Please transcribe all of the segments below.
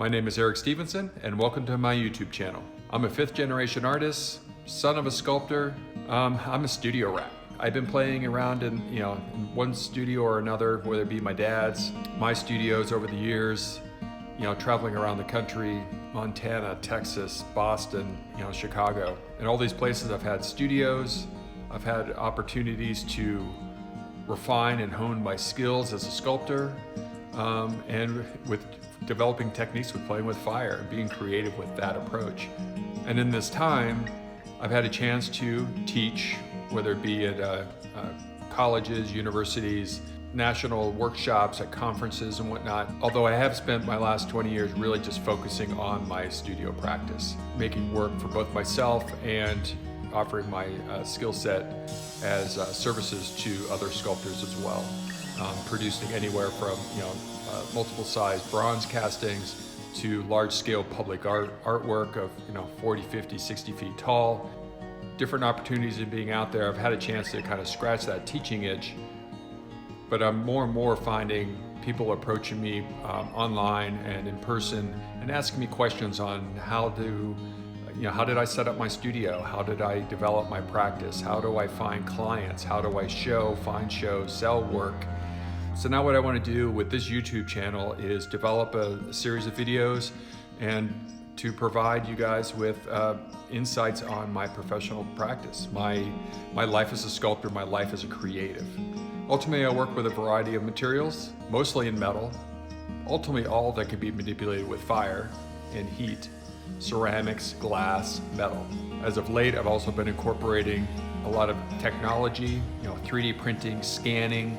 My name is Eric Stephenson, and welcome to my YouTube channel. I'm a fifth-generation artist, son of a sculptor. I'm a studio rat. I've been playing around in one studio or another, whether it be my dad's, my studios over the years, traveling around the country, Montana, Texas, Boston, Chicago. And all these places I've had studios, I've had opportunities to refine and hone my skills as a sculptor, and with developing techniques with playing with fire and being creative with that approach. And in this time, I've had a chance to teach, whether it be at colleges, universities, national workshops, at conferences and whatnot. Although I have spent my last 20 years really just focusing on my studio practice, making work for both myself and offering my skill set as services to other sculptors as well. Producing anywhere from multiple size bronze castings to large scale public artwork of 40, 50, 60 feet tall. Different opportunities in being out there. I've had a chance to kind of scratch that teaching itch, but I'm more and more finding people approaching me online and in person and asking me questions on how did I set up my studio? How did I develop my practice? How do I find clients? How do I find shows, sell work? So now what I want to do with this YouTube channel is develop a series of videos and to provide you guys with insights on my professional practice, my life as a sculptor, my life as a creative. Ultimately, I work with a variety of materials, mostly in metal, ultimately all that can be manipulated with fire and heat, ceramics, glass, metal. As of late, I've also been incorporating a lot of technology, 3D printing, scanning,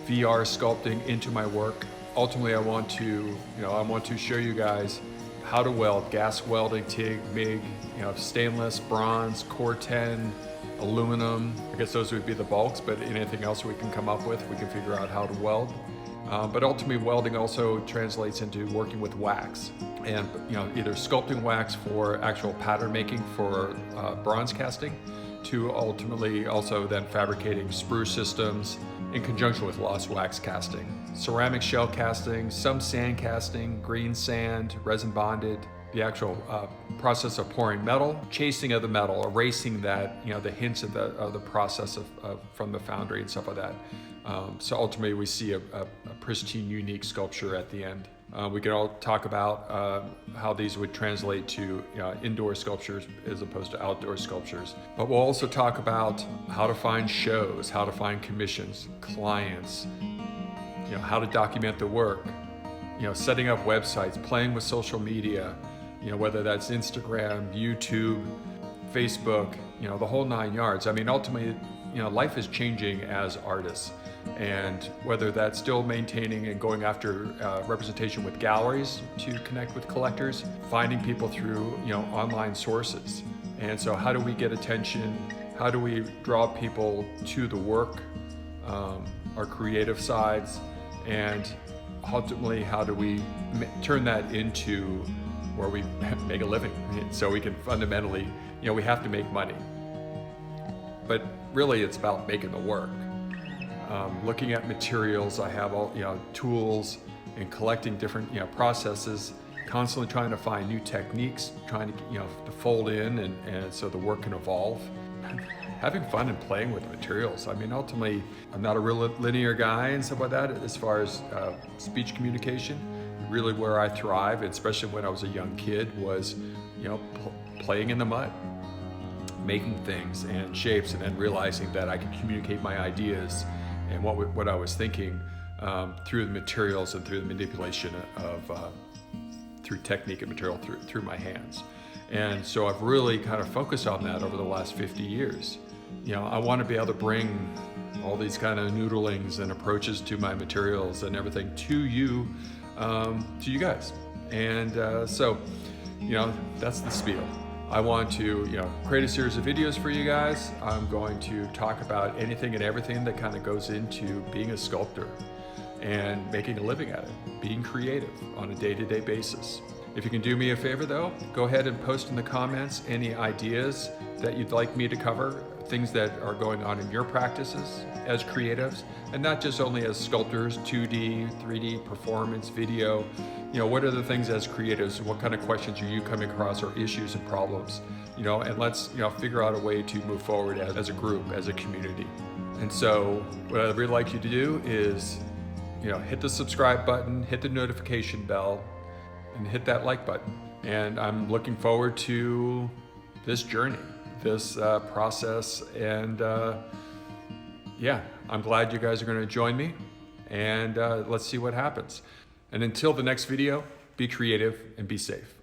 VR sculpting into my work. Ultimately, I want to show you guys how to weld, gas welding, TIG, MIG, stainless, bronze, Core 10, aluminum. I guess those would be the bulks, but anything else we can come up with, we can figure out how to weld. But ultimately, welding also translates into working with wax, and either sculpting wax for actual pattern making for bronze casting, to ultimately also then fabricating sprue systems in conjunction with lost wax casting, ceramic shell casting, some sand casting, green sand, resin bonded, the actual process of pouring metal, chasing of the metal, erasing that, the hints of the process from the foundry and stuff like that. So ultimately we see a pristine, unique sculpture at the end. We can all talk about how these would translate to indoor sculptures as opposed to outdoor sculptures. But we'll also talk about how to find shows, how to find commissions, clients, how to document the work, setting up websites, playing with social media, whether that's Instagram, YouTube, Facebook, the whole 9 yards. I mean, ultimately, life is changing as artists. And whether that's still maintaining and going after representation with galleries to connect with collectors, finding people through online sources. And so how do we get attention? How do we draw people to the work, our creative sides, and ultimately how do we turn that into where we make a living? So we can fundamentally, we have to make money, but really it's about making the work. Looking at materials, I have all tools and collecting different processes, constantly trying to find new techniques, trying to fold in and so the work can evolve. Having fun and playing with materials. I mean, ultimately, I'm not a real linear guy and stuff like that as far as speech communication. Really where I thrive, especially when I was a young kid, was playing in the mud, making things and shapes, and then realizing that I could communicate my ideas and what I was thinking through the materials and through the manipulation of through technique and material through my hands. And so I've really kind of focused on that over the last 50 years. I want to be able to bring all these kind of noodlings and approaches to my materials and everything to you guys. And so that's the spiel. I want to create a series of videos for you guys. I'm going to talk about anything and everything that kind of goes into being a sculptor and making a living at it, being creative on a day-to-day basis. If you can do me a favor though, go ahead and post in the comments any ideas that you'd like me to cover things that are going on in your practices as creatives, and not just only as sculptors, 2D, 3D, performance, video. What are the things as creatives? What kind of questions are you coming across, or issues and problems? And let's figure out a way to move forward as a group, as a community. And so what I'd really like you to do is hit the subscribe button, hit the notification bell, and hit that like button. And I'm looking forward to this journey, this process, and I'm glad you guys are going to join me, and let's see what happens. And until the next video, be creative and be safe.